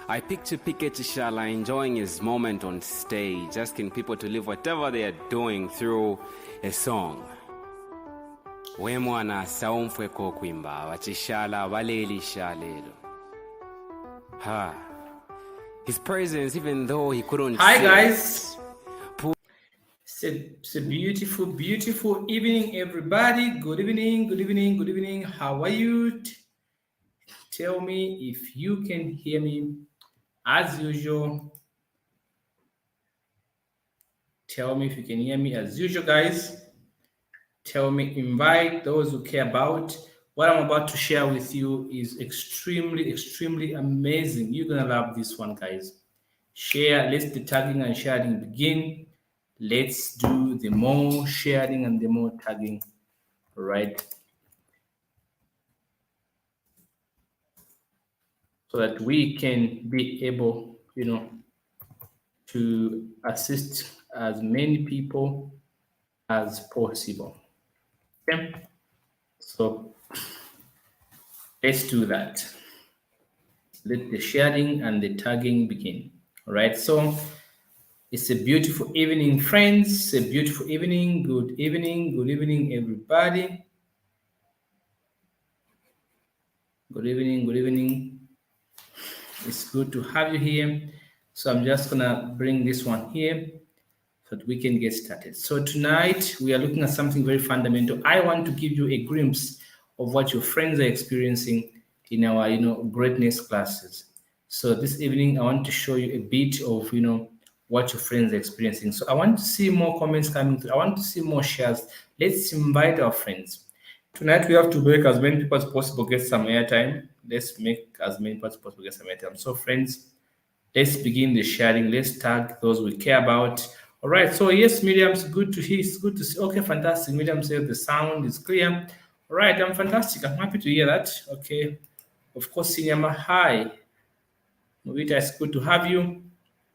I picture Piquet Tishala enjoying his moment on stage, asking people to live whatever they are doing through a song. We mwana saumfweko kwimba wachishala walelisha lelo. His presence, even though he couldn't. Hi guys. It's a beautiful, beautiful evening, everybody. Good evening, good evening, good evening. How are you? Tell me if you can hear me as usual. Tell me if you can hear me as usual, guys. Tell me, invite those who care about. What I'm about to share with you is extremely, extremely amazing. You're gonna love this one, guys. Share, let the tagging and sharing begin. Let's do the more sharing and the more tagging, right? So that we can be able, to assist as many people as possible. Okay? So let's do that. Let the sharing and the tagging begin. All right. So it's a beautiful evening, friends. It's a beautiful evening. Good evening, everybody. Good evening. It's good to have you here. So I'm just gonna bring this one here so that we can get started. So tonight we are looking at something very fundamental. I want to give you a glimpse of what your friends are experiencing in our, greatness classes. So this evening I want to show you a bit of, what your friends are experiencing. So I want to see more comments coming through. I want to see more shares. Let's invite our friends. Tonight we have to make as many people as possible get some airtime. Let's make as many people as possible get some airtime. So friends, let's begin the sharing. Let's tag those we care about. All right. So yes, Miriam, it's good to hear. It's good to see. Okay, fantastic. Miriam says the sound is clear. All right, I'm fantastic. I'm happy to hear that. Okay. Of course, Sinyama, hi. Movita, it's good to have you.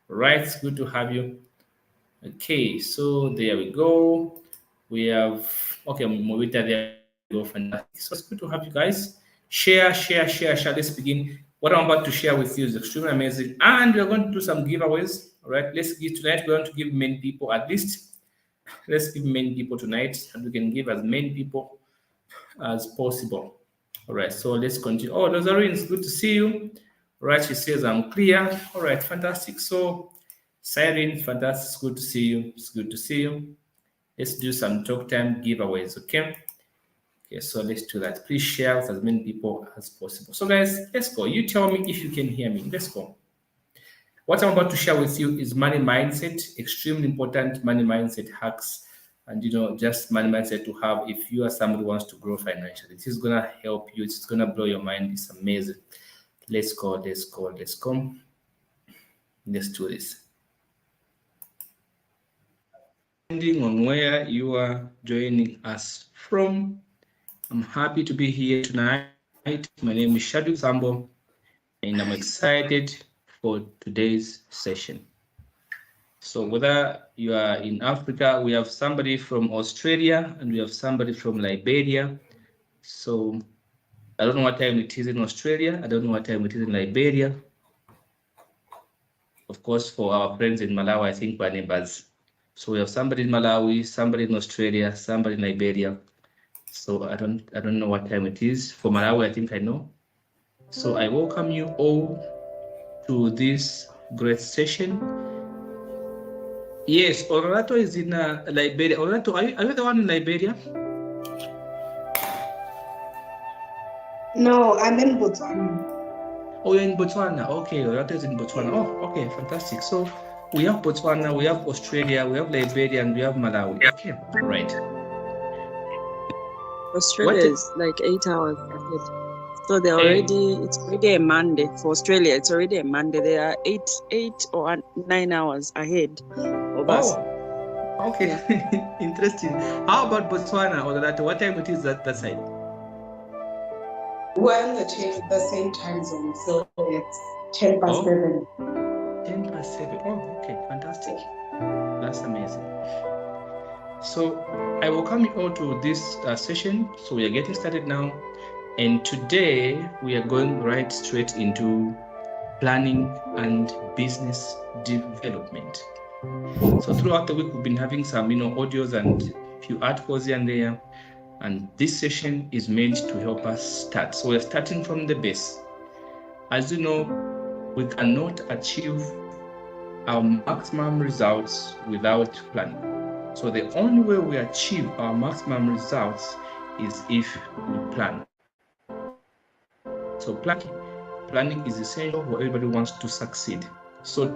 All right, it's good to have you. Okay, so there we go. We have Movita, there we go. Fantastic. So it's good to have you guys. Share. Let's begin. What I'm about to share with you is extremely amazing. And we're going to do some giveaways. All right, tonight we're going to give many people at least. Let's give many people tonight, and we can give as many people as possible. All right, so let's continue. Oh, Nazarene, it's good to see you. All right, she says I'm clear. All right, fantastic. So, Siren, fantastic. It's good to see you. It's good to see you. Let's do some talk time giveaways, okay? Okay, so let's do that. Please share with as many people as possible. So, guys, let's go. You tell me if you can hear me. Let's go. What I'm about to share with you is money mindset, extremely important money mindset hacks. And just money mindset to have if you are somebody who wants to grow financially. This is gonna help you. It's gonna blow your mind. It's amazing. Let's go. Let's do this. Depending on where you are joining us from, I'm happy to be here tonight. My name is Shadu Sambo, and I'm excited for today's session. So whether you are in Africa, we have somebody from Australia and we have somebody from Liberia. So I don't know what time it is in Australia. I don't know what time it is in Liberia. Of course, for our friends in Malawi, I think we're neighbors. So we have somebody in Malawi, somebody in Australia, somebody in Liberia. So I don't know what time it is. For Malawi, I think I know. So I welcome you all to this great session. Yes, Olorato is in Liberia. Olorato, are you the one in Liberia? No, I'm in Botswana. Oh, you're in Botswana. Okay, Olorato is in Botswana. Oh, okay, fantastic. So we have Botswana, we have Australia, we have Liberia, and we have Malawi. Okay, right. Australia is like 8 hours ahead. So they're it's already a Monday. For Australia, it's already a Monday. They are 8 or 9 hours ahead of us. Oh, okay. Yeah. Interesting. How about Botswana or that? What time it is that side? We're in the same time zone, so it's 10 past 7. 10 past 7. Oh, okay. Fantastic. That's amazing. So I welcome you all to this session. So we are getting started now. And today we are going right straight into planning and business development. So throughout the week, we've been having some, audios and few articles here and there. And this session is meant to help us start. So we're starting from the base. As you know, we cannot achieve our maximum results without planning. So the only way we achieve our maximum results is if we plan. So planning is essential for everybody who wants to succeed. So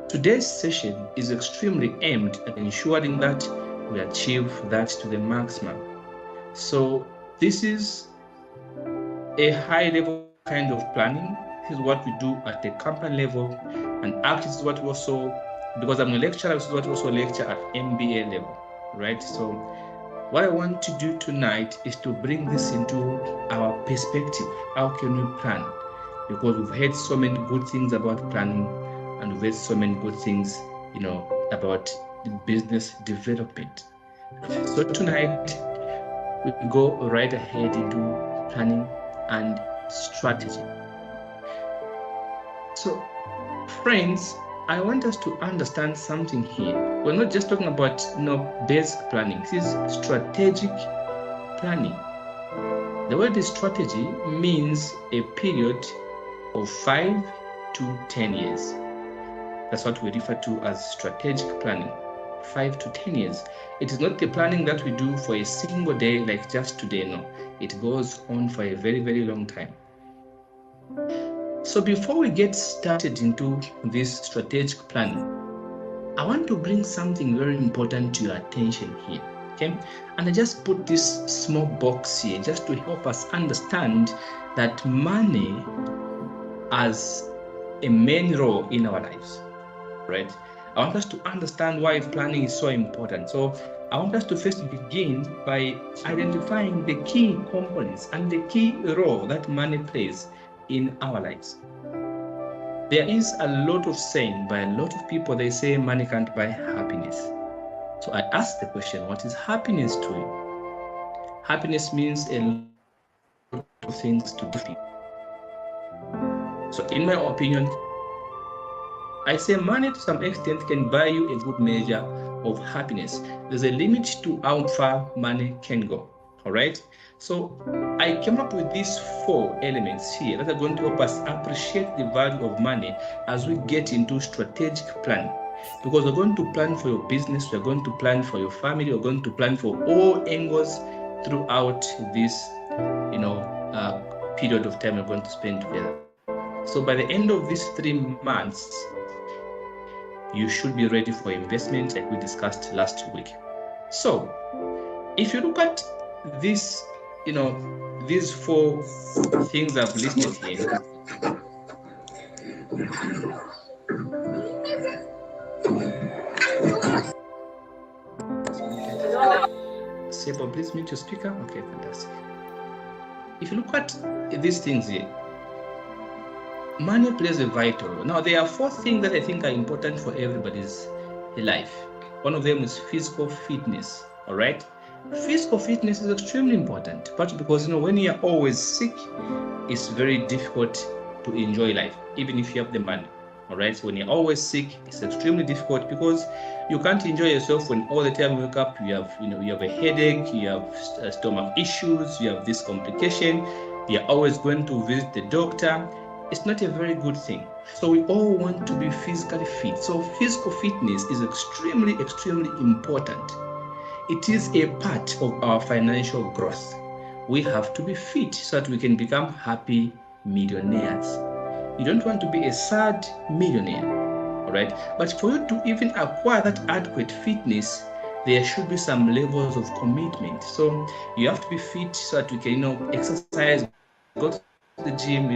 today's session is extremely aimed at ensuring that we achieve that to the maximum. So this is a high level kind of planning. This is what we do at the company level, and actually this is what we also, because I'm a lecturer, this is what we also lecture at MBA level, right? So what I want to do tonight is to bring this into our perspective. How can we plan? Because we've heard so many good things about planning, and we've heard so many good things, about business development. So tonight, we go right ahead into planning and strategy. So, friends, I want us to understand something here. We're not just talking about basic planning. This is strategic planning. The word strategy means a period of 5 to 10 years. That's what we refer to as strategic planning. 5 to 10 years. It is not the planning that we do for a single day, like just today. No, it goes on for a very, very long time. So before we get started into this strategic planning, I want to bring something very important to your attention here, okay? And I just put this small box here just to help us understand that money has a main role in our lives, right? I want us to understand why planning is so important. So I want us to first begin by identifying the key components and the key role that money plays in our lives. There is a lot of saying by a lot of people. They say money can't buy happiness. So I ask the question, what is happiness to you? Happiness means a lot of things to people. So in my opinion, I say money to some extent can buy you a good measure of happiness. There's a limit to how far money can go, all right? So I came up with these 4 elements here that are going to help us appreciate the value of money as we get into strategic planning. Because we're going to plan for your business, we're going to plan for your family, we're going to plan for all angles throughout this, period of time we're going to spend together. So by the end of these 3 months, you should be ready for investment like we discussed last week. So if you look at this, these 4 things I've listed here. Sebo, please mute your speaker. Okay, fantastic. If you look at these things here, money plays a vital role. Now, there are 4 things that I think are important for everybody's life. One of them is physical fitness, all right? Physical fitness is extremely important, but because, when you're always sick, it's very difficult to enjoy life, even if you have the money, all right? So when you're always sick, it's extremely difficult because you can't enjoy yourself when all the time you wake up, you have a headache, you have stomach issues, you have this complication, you're always going to visit the doctor. It's not a very good thing. So we all want to be physically fit. So physical fitness is extremely, extremely important. It is a part of our financial growth. We have to be fit so that we can become happy millionaires. You don't want to be a sad millionaire, all right? But for you to even acquire that adequate fitness, there should be some levels of commitment. So you have to be fit so that you can, exercise, go to the gym,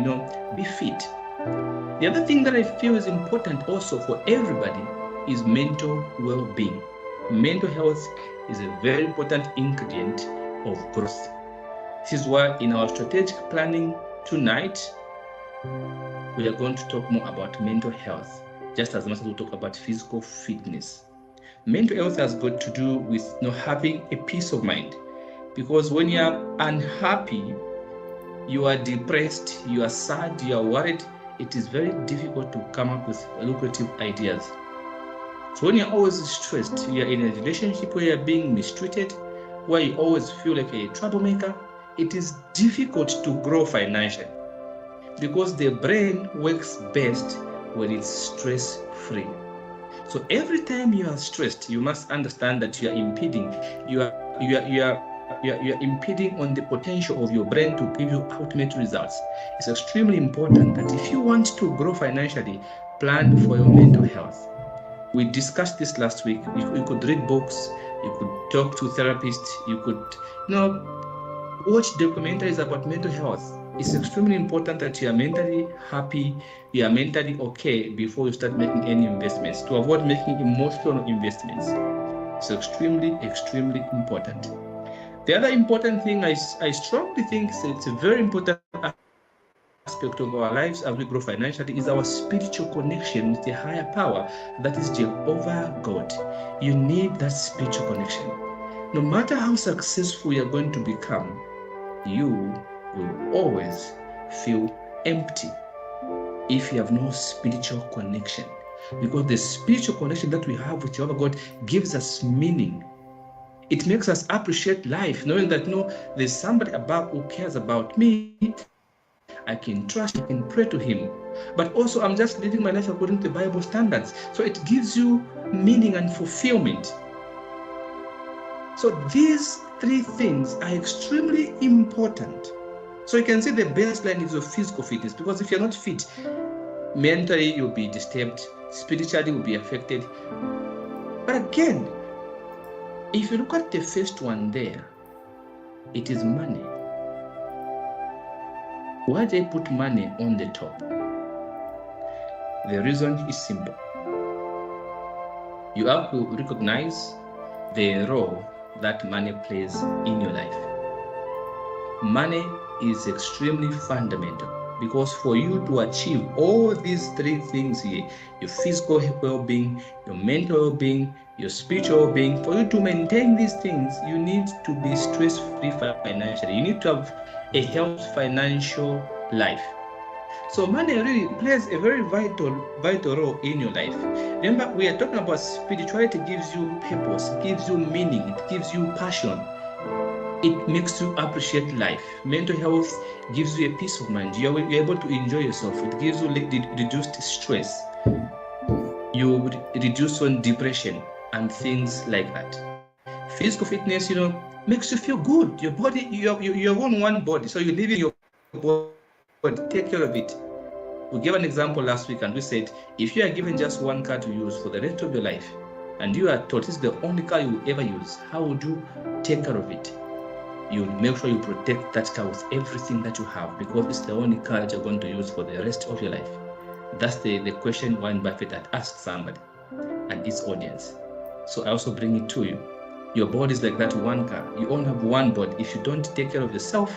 be fit. The other thing that I feel is important also for everybody is mental well-being. Mental health is a very important ingredient of growth. This is why in our strategic planning tonight, we are going to talk more about mental health, just as much as we talk about physical fitness. Mental health has got to do with having a peace of mind, because when you're unhappy, you are depressed, you are sad, you are worried, it is very difficult to come up with lucrative ideas. So when you're always stressed, you're in a relationship where you're being mistreated, where you always feel like a troublemaker, it is difficult to grow financially because the brain works best when it's stress-free. So every time you are stressed, you must understand that you are impeding. You are impeding on the potential of your brain to give you ultimate results. It's extremely important that if you want to grow financially, plan for your mental health. We discussed this last week. You could read books, you could talk to therapists, you could watch documentaries about mental health. It's extremely important that you are mentally happy, you are mentally okay before you start making any investments, to avoid making emotional investments. It's extremely, extremely important. The other important thing I strongly think it's a very important aspect of our lives as we grow financially is our spiritual connection with the higher power, that is Jehovah God. You need that spiritual connection. No matter how successful you're going to become, you will always feel empty if you have no spiritual connection, because the spiritual connection that we have with Jehovah God gives us meaning. It makes us appreciate life, knowing that there's somebody above who cares about me. I can trust, I can pray to him. But also I'm just living my life according to the Bible standards. So it gives you meaning and fulfillment. So these three things are extremely important. So you can see the baseline is your physical fitness, because if you're not fit, mentally you'll be disturbed, spiritually you'll be affected. But again, if you look at the first one there, it is money. Why they put money on the top? The reason is simple. You have to recognize the role that money plays in your life. Money is extremely fundamental, because for you to achieve all these three things here, your physical well-being, your mental well-being, your spiritual well-being, for you to maintain these things, you need to be stress-free financially. You need to have a healthy financial life. So money really plays a very vital role in your life. Remember, we are talking about spirituality. Gives you purpose, gives you meaning, it gives you passion. It makes you appreciate life. Mental health gives you a peace of mind. You're able to enjoy yourself. It gives you reduced stress. You reduce on depression and things like that. Physical fitness, makes you feel good. Your body, you're on one body, so you live in your body. Take care of it. We gave an example last week, and we said if you are given just one car to use for the rest of your life, and you are told it's the only car you will ever use, how would you take care of it? You make sure you protect that car with everything that you have, because it's the only car that you're going to use for the rest of your life. That's the question Warren Buffett had asked somebody and its audience. So I also bring it to you. Your body is like that one car. You only have one body. If you don't take care of yourself,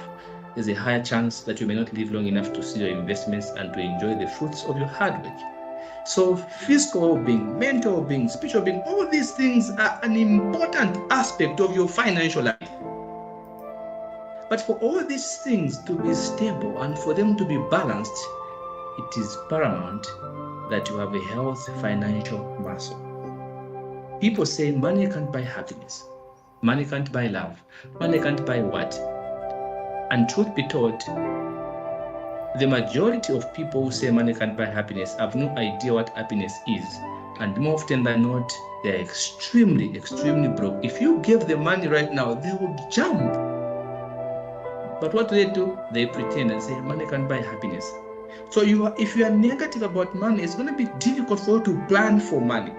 there's a higher chance that you may not live long enough to see your investments and to enjoy the fruits of your hard work. So physical well-being, mental well-being, spiritual well-being, all these things are an important aspect of your financial life. But for all these things to be stable and for them to be balanced, it is paramount that you have a healthy financial muscle. People say money can't buy happiness, money can't buy love, money can't buy what? And truth be told, the majority of people who say money can't buy happiness have no idea what happiness is. And more often than not, they're extremely, extremely broke. If you give them money right now, they will jump. But what do? They pretend and say money can't buy happiness. So if you are negative about money, it's going to be difficult for you to plan for money.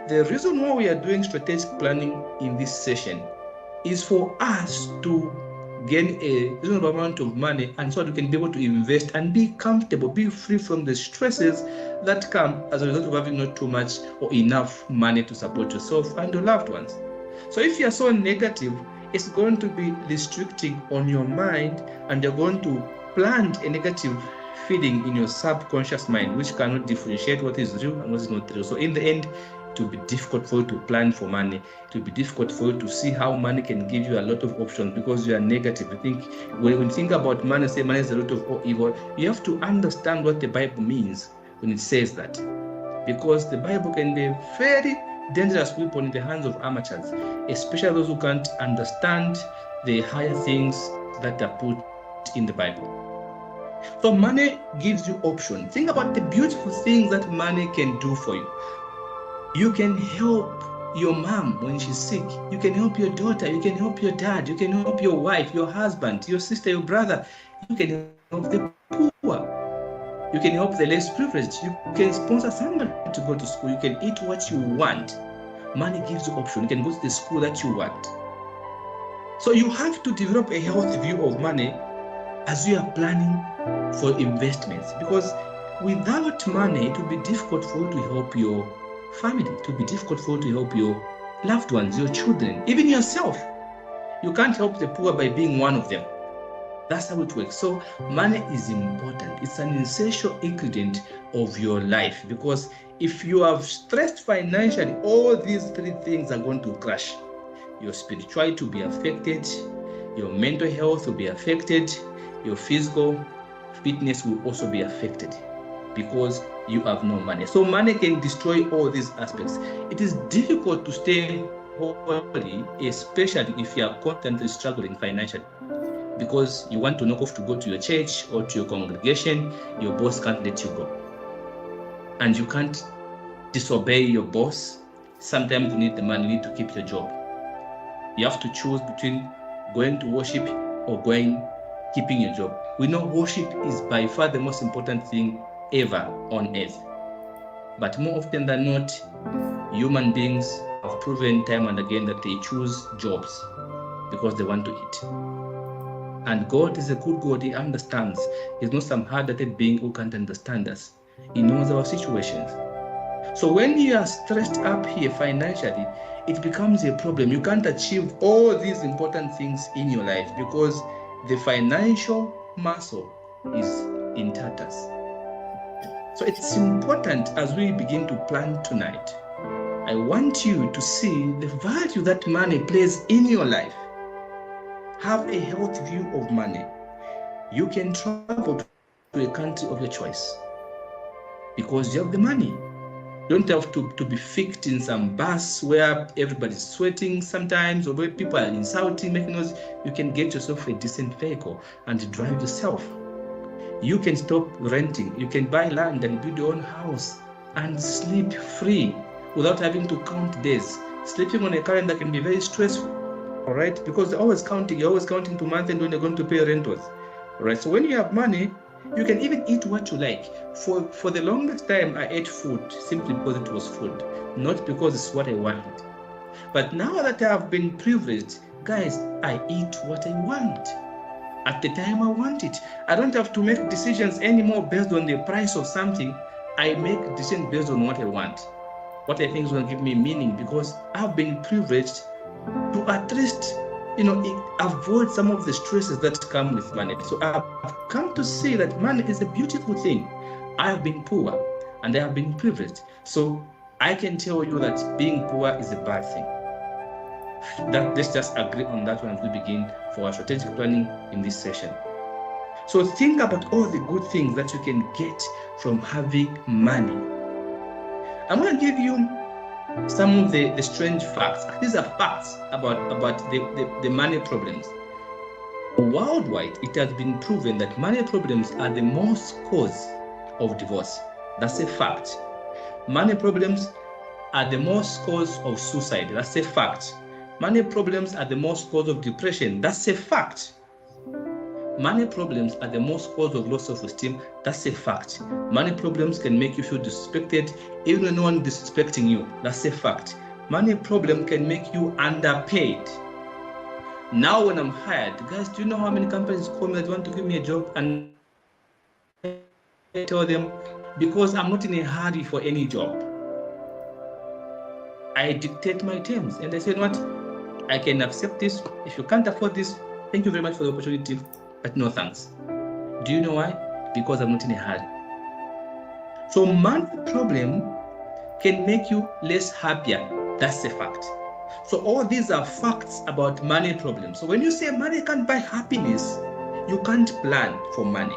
The reason why we are doing strategic planning in this session is for us to gain a reasonable amount of money, and so that we can be able to invest and be comfortable, be free from the stresses that come as a result of having not too much or enough money to support yourself and your loved ones. So if you are so negative, it's going to be restricting on your mind, and you're going to plant a negative feeling in your subconscious mind, which cannot differentiate what is real and what is not real. So in the end, it will be difficult for you to plan for money. It will be difficult for you to see how money can give you a lot of options because you are negative. You think when you think about money, say money is a root of evil. You have to understand what the Bible means when it says that, because the Bible can be a very dangerous weapon in the hands of amateurs, especially those who can't understand the higher things that are put in the Bible. So money gives you options. Think about the beautiful things that money can do for you. You can help your mom when she's sick. You can help your daughter. You can help your dad. You can help your wife, your husband, your sister, your brother. You can help the poor. You can help the less privileged. You can sponsor someone to go to school. You can eat what you want. Money gives you options. You can go to the school that you want. So you have to develop a healthy view of money as you are planning for investments, because without money it will be difficult for you to help your family. It will be difficult for you to help your loved ones, your children, even yourself. You can't help the poor by being one of them. That's how it works. So money is important. It's an essential ingredient of your life, because if you are stressed financially, all these three things are going to crash. Your spirituality will be affected, your mental health will be affected, your physical fitness will also be affected because you have no money. So money can destroy all these aspects. It is difficult to stay holy, especially if you are constantly struggling financially, because you want to knock off to go to your church or to your congregation. Your boss can't let you go, and you can't disobey your boss. Sometimes you need the money, you need to keep your job. You have to choose between going to worship or keeping your job. We know worship is by far the most important thing ever on earth. But more often than not, human beings have proven time and again that they choose jobs because they want to eat. And God is a good God. He understands. He's not some hard-headed being who can't understand us. He knows our situations. So when you are stressed up here financially, it becomes a problem. You can't achieve all these important things in your life because the financial muscle is in tatters. So it's important as we begin to plan tonight. I want you to see the value that money plays in your life. Have a healthy view of money. You can travel to a country of your choice because you have the money. You don't have to be fixed in some bus where everybody's sweating sometimes, or where people are insulting, making noise. You can get yourself a decent vehicle and drive yourself. You can stop renting. You can buy land and build your own house and sleep free without having to count days. Sleeping on a calendar can be very stressful, all right? Because you're always counting to month end when you're going to pay rentals, all right? So when you have money, you can even eat what you like. For the longest time, I ate food simply because it was food, not because it's what I wanted. But now that I have been privileged, guys, I eat what I want at the time I want it. I don't have to make decisions anymore based on the price of something. I make decisions based on what I want, what I think is going to give me meaning, because I've been privileged to at least avoid some of the stresses that come with money. So I've come to see that money is a beautiful thing. I have been poor and I have been privileged. So I can tell you that being poor is a bad thing. Let's just agree on that one as we begin for our strategic planning in this session. So think about all the good things that you can get from having money. I'm going to give you some of the strange facts. These are facts about the money problems. Worldwide, it has been proven that money problems are the most cause of divorce. That's a fact. Money problems are the most cause of suicide. That's a fact. Money problems are the most cause of depression. That's a fact. Money problems are the most cause of low self-esteem. That's a fact. Money problems can make you feel disrespected even when no one is disrespecting you. That's a fact. Money problem can make you underpaid. Now when I'm hired, guys, do you know how many companies call me that want to give me a job? And I tell them, because I'm not in a hurry for any job. I dictate my terms and I say, what? I can accept this. If you can't afford this, thank you very much for the opportunity, but no thanks. Do you know why? Because I'm not in a hurry. So money problem can make you less happier. That's a fact. So all these are facts about money problems. So when you say money can't buy happiness, you can't plan for money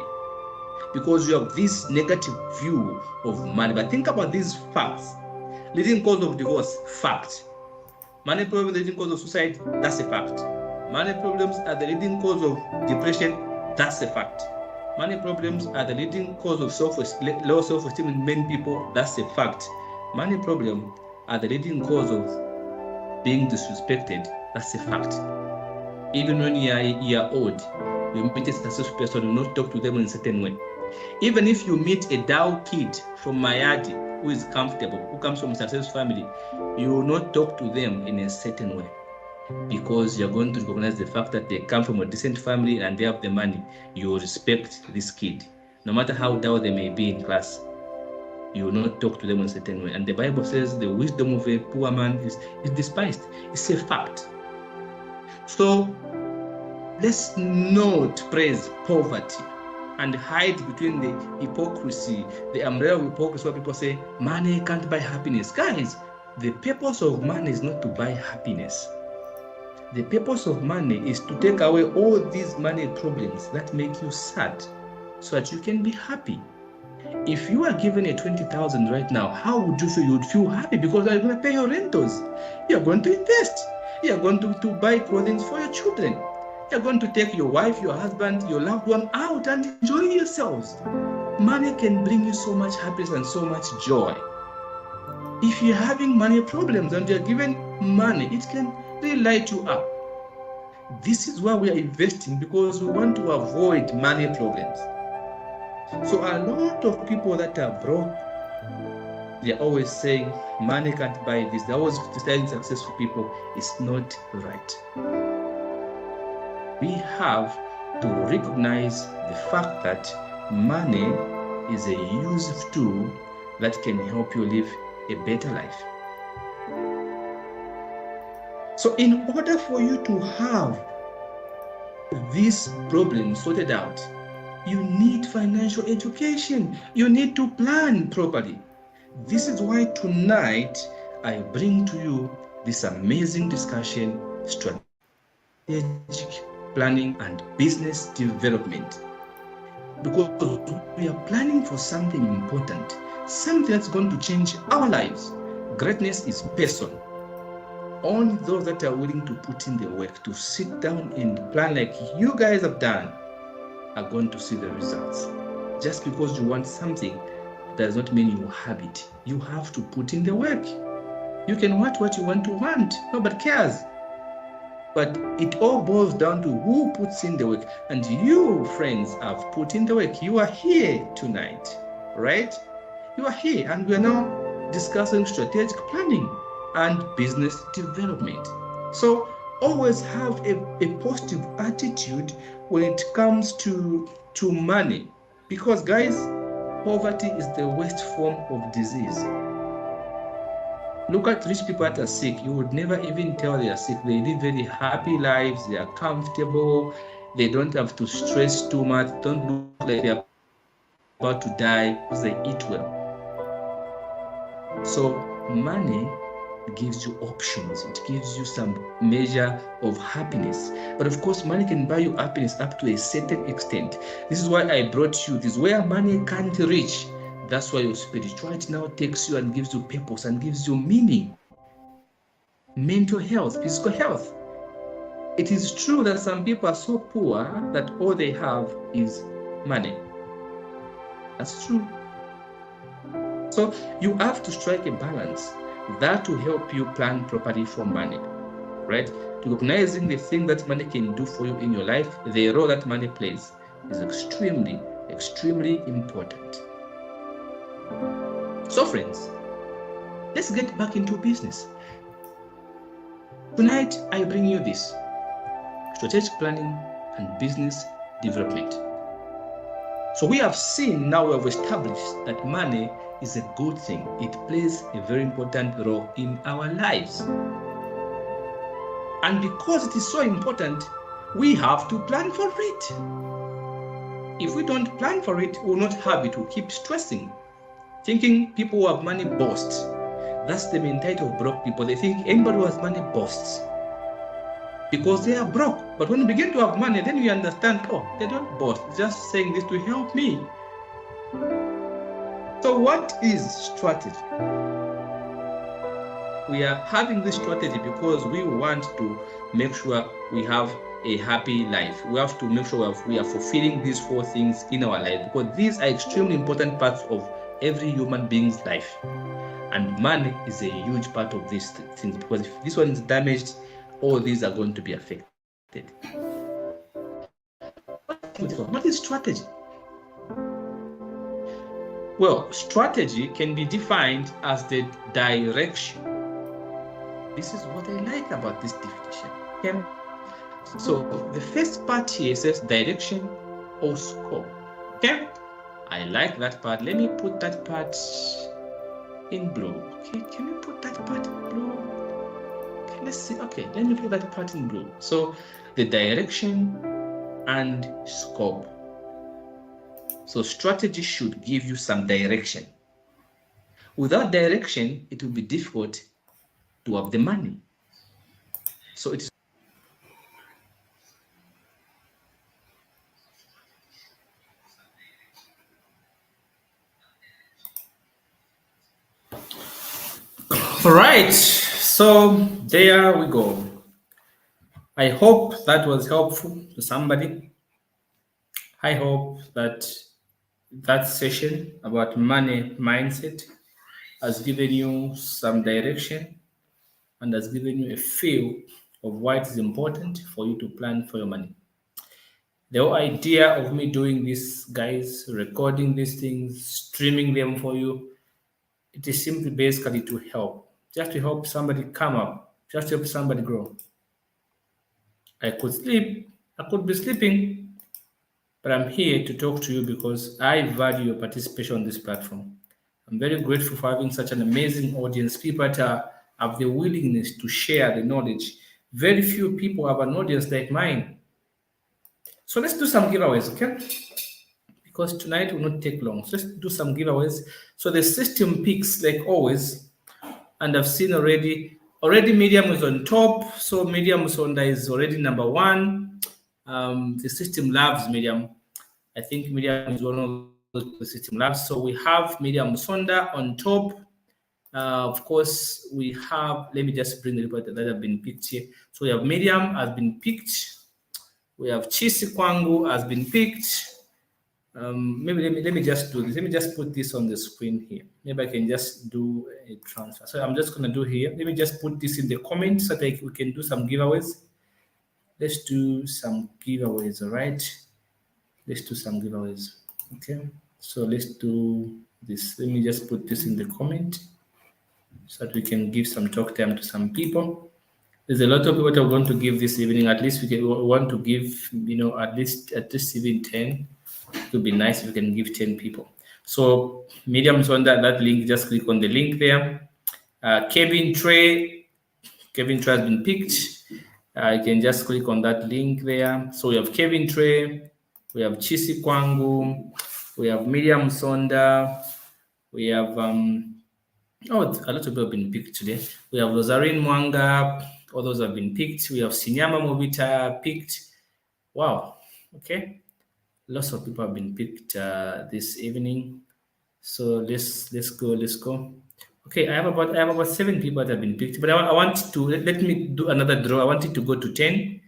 because you have this negative view of money. But think about these facts. Leading cause of divorce, fact. Money problems, leading cause of suicide, that's a fact. Money problems are the leading cause of depression, that's a fact. Money problems are the leading cause of low self-esteem in many people, that's a fact. Money problems are the leading cause of being disrespected, that's a fact. Even when you are a year old, you meet a successful person, you not talk to them in a certain way. Even if you meet a dull kid from Mayadi who is comfortable, who comes from a successful family, you will not talk to them in a certain way because you're going to recognize the fact that they come from a decent family and they have the money. You will respect this kid. No matter how dull they may be in class, you will not talk to them in a certain way. And the Bible says the wisdom of a poor man is despised. It's a fact. So let's not praise poverty and hide between the hypocrisy, the umbrella of hypocrisy where people say money can't buy happiness. Guys, the purpose of money is not to buy happiness. The purpose of money is to take away all these money problems that make you sad so that you can be happy. If you are given a 20,000 right now, how would you feel? You would feel happy because you're going to pay your rentals. You're going to invest. You're going to buy clothing for your children. You're going to take your wife, your husband, your loved one out and enjoy yourselves. Money can bring you so much happiness and so much joy. If you're having money problems and you're given money, it can really light you up. This is why we are investing, because we want to avoid money problems. So a lot of people that are broke, they're always saying money can't buy this. They're always criticizing successful people. It's not right. We have to recognize the fact that money is a useful tool that can help you live a better life. So in order for you to have this problem sorted out, you need financial education. You need to plan properly. This is why tonight I bring to you this amazing discussion, strategic planning and business development. Because we are planning for something important, something that's going to change our lives. Greatness is personal. Only those that are willing to put in the work, to sit down and plan like you guys have done, are going to see the results. Just because you want something does not mean you have it. You have to put in the work. You can want what you want to want. Nobody cares. But it all boils down to who puts in the work. And you, friends, have put in the work. You are here tonight, right? You are here, and we are now discussing strategic planning and business development. So always have a positive attitude when it comes to money, because guys, poverty is the worst form of disease. Look at rich people that are sick. You would never even tell they are sick. They live very happy lives. They are comfortable. They don't have to stress too much. Don't look like they are about to die because they eat well. So money gives you options. It gives you some measure of happiness. But of course, money can buy you happiness up to a certain extent. This is why I brought you this, where money can't reach. That's why your spirituality now takes you and gives you purpose and gives you meaning. Mental health, physical health. It is true that some people are so poor that all they have is money. That's true. So you have to strike a balance. That will help you plan properly for money, right? Recognizing the thing that money can do for you in your life, the role that money plays is extremely, extremely important. So friends, let's get back into business. Tonight, I bring you this, strategic planning and business development. So we have seen, now we have established that money is a good thing. It plays a very important role in our lives. And because it is so important, we have to plan for it. If we don't plan for it, we will not have it. We'll keep stressing, thinking people who have money boast. That's the mentality of broke people. They think anybody who has money boasts because they are broke. But when you begin to have money, then you understand, oh, they don't boast. They're just saying this to help me. So what is strategy? We are having this strategy because we want to make sure we have a happy life. We have to make sure we are fulfilling these 4 things in our life, because these are extremely important parts of every human being's life. And money is a huge part of these things, because if this one is damaged, all these are going to be affected. What is strategy? Well, strategy can be defined as the direction. This is what I like about this definition. Okay? So the first part here says direction or scope. Okay? I like that part. Let me put that part in blue. Okay, can we put that part in blue? Okay, let's see. Okay, let me put that part in blue. So the direction and scope. So strategy should give you some direction. Without direction, it will be difficult to have the money. So it is all right. So there we go. I hope that was helpful to somebody. I hope that that session about money mindset has given you some direction and has given you a feel of why it is important for you to plan for your money. The whole idea of me doing this, guys, recording these things, streaming them for you, it is simply basically to help, just to help somebody come up, just to help somebody grow. I could sleep, I could be sleeping, but I'm here to talk to you because I value your participation on this platform. I'm very grateful for having such an amazing audience, people that have the willingness to share the knowledge. Very few people have an audience like mine. So let's do some giveaways, okay? Because tonight will not take long. So let's do some giveaways. So the system picks like always, and I've seen already Medium is on top. So Medium Sonda is already number 1. The system loves Medium. I think Medium is one of the system loves. So we have Medium Sonda on top. Of course, we have, let me just bring the report that have been picked here. So we have Medium has been picked. We have Chisi Kwangu has been picked. Maybe let me just do this. Let me just put this on the screen here. Maybe I can just do a transfer. So I'm just going to do here. Let me just put this in the comments so that we can do some giveaways. Let's do some giveaways, all right? Let's do some giveaways, okay? So let's do this. Let me just put this in the comment so that we can give some talk time to some people. There's a lot of people that are going to give this evening. At least we want to give, at least even 10. It would be nice if we can give 10 people. So Medium's on that link. Just click on the link there. Kevin Trey has been picked. You can just click on that link there. So we have Kevin Trey, we have Chisi Kwangu, we have Medium Sonda, we have a lot of people have been picked today. We have Rosarine Mwanga, all those have been picked. We have Sinyama Movita picked. Wow, okay. Lots of people have been picked this evening. So let's go. Okay, I have about 7 people that have been picked, but I want to let me do another draw. I want it to go to 10,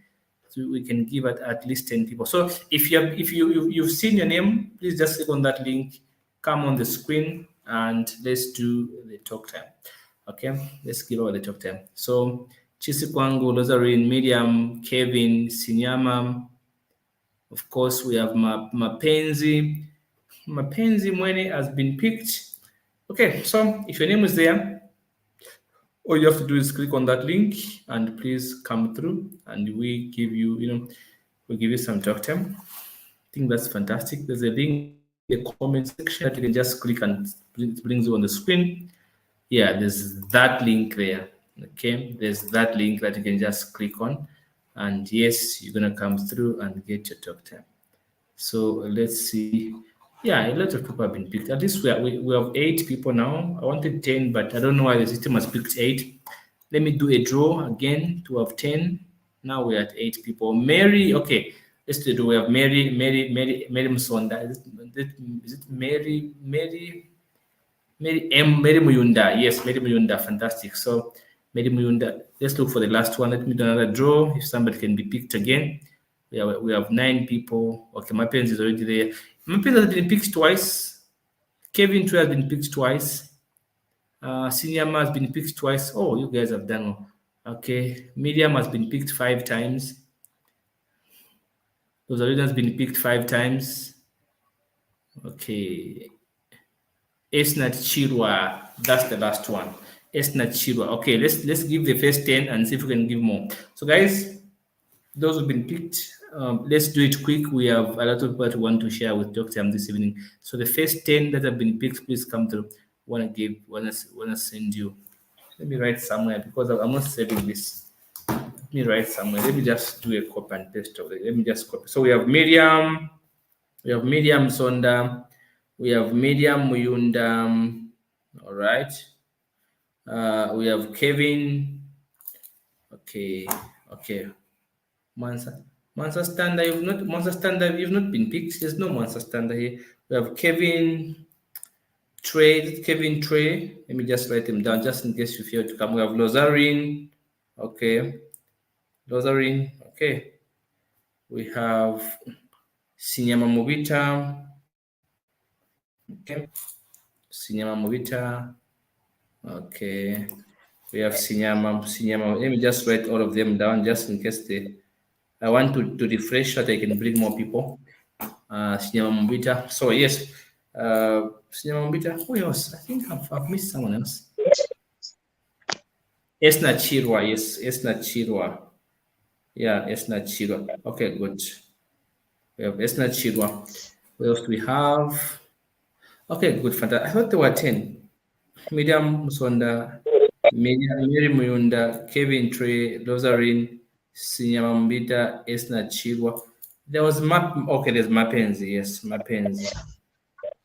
so we can give at least 10 people. So if you've seen your name, please just click on that link, come on the screen, and let's do the talk time. Okay, let's give away the talk time. So Chisi Kwangu, Rosarine, Medium, Kevin, Sinyama. Of course, we have Mapenzi. Mapenzi Mwene has been picked. Okay, so if your name is there, all you have to do is click on that link and please come through, and we give you, we'll give you some talk time. I think that's fantastic. There's a link in the comment section that you can just click and it brings you on the screen. Yeah, there's that link there. Okay, there's that link that you can just click on. And yes, you're going to come through and get your talk time. So let's see Yeah, a lot of people have been picked. At least we have 8 people now. I wanted 10, but I don't know why the system has picked 8. Let me do a draw again to have 10. Now we're at 8 people. Mary, okay. Let's do. We have Mary Musonda. Is it Mary Muyunda? Yes, Mary Muyunda. Fantastic. So Mary Muyunda. Let's look for the last one. Let me do another draw. If somebody can be picked again. We have 9 people. Okay, my parents is already there. My parents has been picked twice. Kevin too has been picked twice. Sinyama has been picked twice. Oh, you guys have done well. Okay, Miriam has been picked 5 times. Rosarina has been picked 5 times. Okay. Esnat Chirwa, that's the last one. Esnat Chirwa. Okay, let's give the first 10 and see if we can give more. So guys, those who've been picked, let's do it quick. We have a lot of people who want to share with Dr. this evening. So the first 10 that have been picked, please come through. Want to send you. Let me write somewhere because I'm not saving this. Let me write somewhere. Let me just do a copy and paste of it. Let me just copy. So we have Miriam Sonda, we have Miriam Muyunda. All right. We have Kevin. Okay. Monster Standard, you've not been picked. There's no Monster Standard here. We have Kevin Trey. Let me just write them down just in case you fail to come. We have Lozarin. Okay. Okay. We have Sinyama Mobita. Okay. Sinyama Mobita. Okay. We have Sinyama. Let me just write all of them down just in case I want to refresh so that I can bring more people. Sinyama Mobita. So yes. Sinyama Mobita. Who else? I think I've missed someone else. Esna Chirwa. Yes, Esna Chirwa. Yeah, Esna Chirwa. Okay, good. We have Esna Chirwa. What else do we have? Okay, good. Fantastic. I thought there were 10. Miriam Musonda, Mary Muyunda, Kevin Trey, Lozarin, Sinyama Mbita, Esna Chirwa. There was okay, there's Mapenzi. Yes,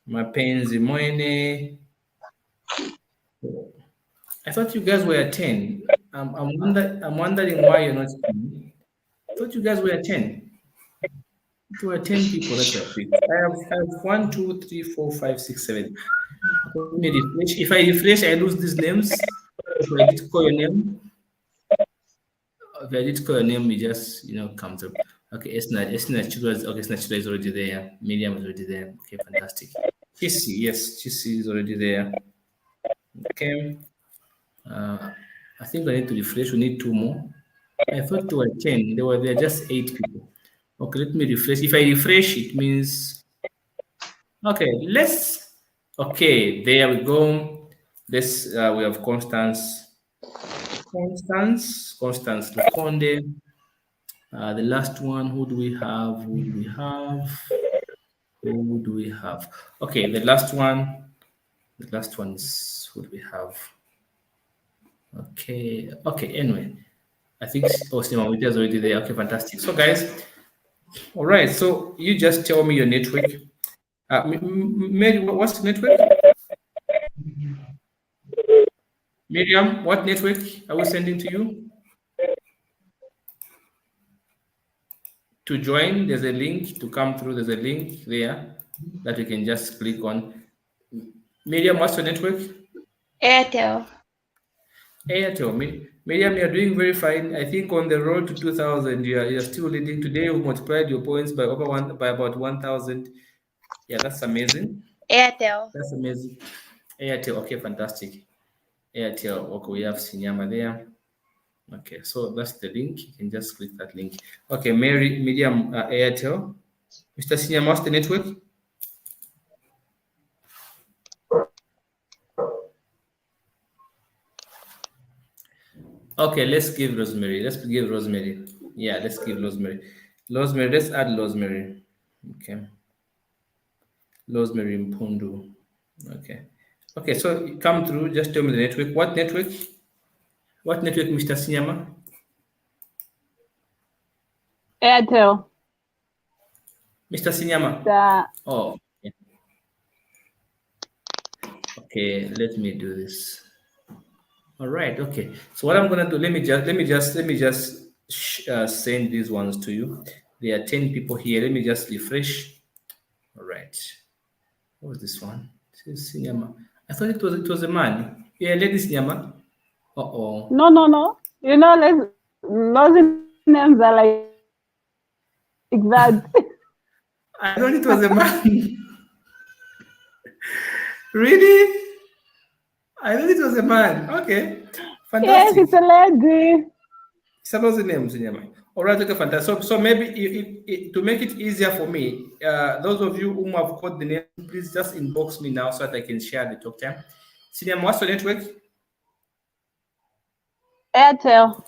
Mapenzi Moine. I thought you guys were 10. I'm wondering why you're not 10. I thought you guys were 10. There were 10 people that were picked. I have 1, 2, 3, 4, 5, 6, 7. Let me refresh. If I refresh, I lose these names. If I did call your name, you just come through. Okay, Esna Chidwa is already there. Miriam is already there. Okay, fantastic. Chisi is already there. Okay. I think I need to refresh. We need 2 more. I thought there were 10. There were just 8 people. Okay, let me refresh. If I refresh, it means okay. Okay, there we go. This we have Constance Lukonde. The last one, who do we have? Okay, the last one is, who do we have? Okay, anyway. I think Osima is already there. Okay, fantastic. So guys, all right, so you just tell me your network. Mary, what's the network? Miriam, what network are we sending to you? To join, there's a link to come through. There's a link there that you can just click on. Miriam, what's your network? Airtel. Miriam, you're doing very fine. I think on the road to 2,000, you're still leading. Today, you multiplied your points by about 1,000. Yeah, that's amazing. Airtel. That's amazing. Airtel. Okay, fantastic. Airtel. Okay, we have Sinyama there. Okay, so that's the link. You can just click that link. Okay, Miriam, Airtel. Mr. Sinyama, what's the network? Okay, let's give Rosemary. Yeah, let's give Rosemary. Let's add Rosemary. Okay. Rosemary Mpundu. Okay, so come through. Just tell me the network. What network? Mr. Sinyama? Airtel. Mr. Sinyama? The Oh, Okay, let me do this. All right. Okay. So what I'm gonna do? Let me just send these ones to you. There are 10 people here. Let me just refresh. All right. What was this one? It says Sinyama. I thought it was a man. Yeah, ladies Sinyama. Uh-oh. No. You know, those names are like that. I thought it was a man. Really? I thought it was a man. Okay. Yes, Fantastic. it's a lady. Suppose the name, Sinyama. All right, okay, fantastic. So maybe to make it easier for me, those of you whom have got the name, please just inbox me now so that I can share the talk time. Sinyama, what's your network? Airtel.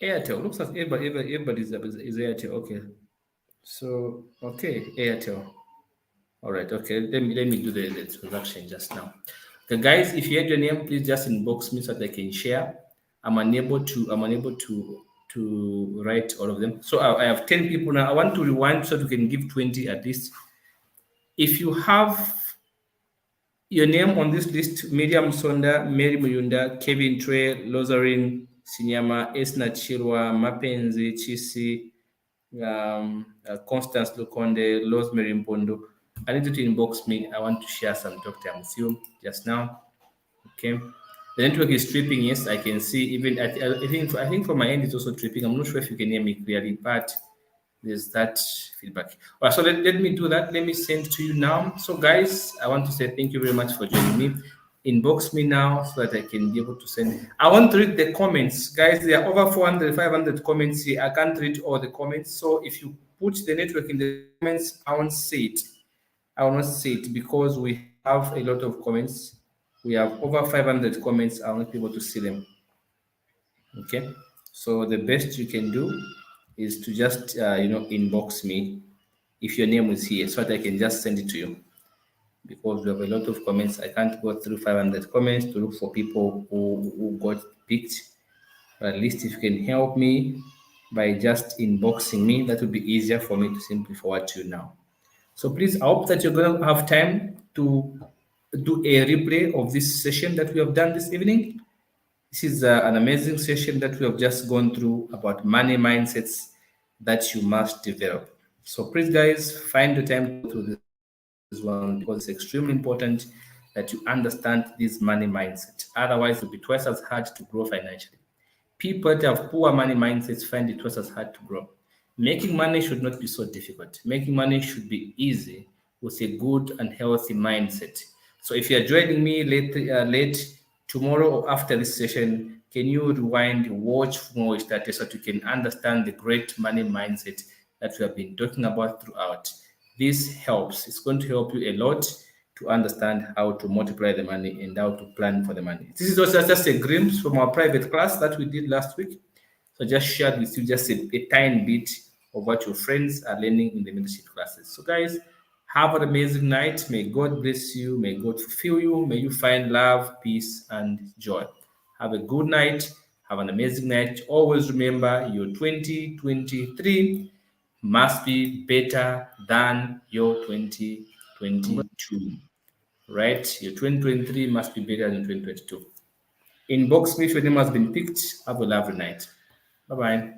Airtel. Looks like everybody is Airtel. Okay. So okay, Airtel. All right. Okay. Let me do the introduction just now. Okay, guys, if you had your name, please just inbox me so that I can share. I'm unable to write all of them. So I have 10 people now. I want to rewind so we can give 20 at least. If you have your name on this list: Miriam Sonda, Mary Muyunda, Kevin Trey, Lozarin, Sinyama, Esna Chirwa, Mapenzi, Chisi, Constance Lukonde, Rosemary Mpondo. I need you to inbox me. I want to share some talk time with you just now. Okay. The network is tripping. Yes, I can see. Even I think from my end it's also tripping. I'm not sure if you can hear me clearly, but there's that feedback. All right, so let me do that. Let me send to you now. So guys, I want to say thank you very much for joining me. Inbox me now so that I can be able to send. I want to read the comments. Guys, there are over 400, 500 comments here. I can't read all the comments. So if you put the network in the comments, I won't see it. I will not see it because we have a lot of comments. We have over 500 comments. I will not be able to see them. Okay. So the best you can do is to just inbox me if your name is here so that I can just send it to you, because we have a lot of comments. I can't go through 500 comments to look for people who got picked. But at least if you can help me by just inboxing me, that would be easier for me to simply forward to you now. So please, I hope that you're going to have time to do a replay of this session that we have done this evening. This is an amazing session that we have just gone through about money mindsets that you must develop. So please, guys, find the time to go through this one because it's extremely important that you understand this money mindset. Otherwise, it will be twice as hard to grow financially. People that have poor money mindsets find it twice as hard to grow. Making money should not be so difficult. Making money should be easy with a good and healthy mindset. So if you're joining me late tomorrow or after this session, can you rewind, watch from where we started so that you can understand the great money mindset that we have been talking about throughout? This helps. It's going to help you a lot to understand how to multiply the money and how to plan for the money. This is also just a glimpse from our private class that we did last week. So just shared with you just a tiny bit of what your friends are learning in the mentorship classes. So guys, have an amazing night. May God bless you. May God fulfill you. May you find love, peace, and joy. Have a good night. Have an amazing night. Always remember your 2023 must be better than your 2022. Right? Your 2023 must be better than 2022. Inbox me if your name has been picked. Have a lovely night. Bye-bye.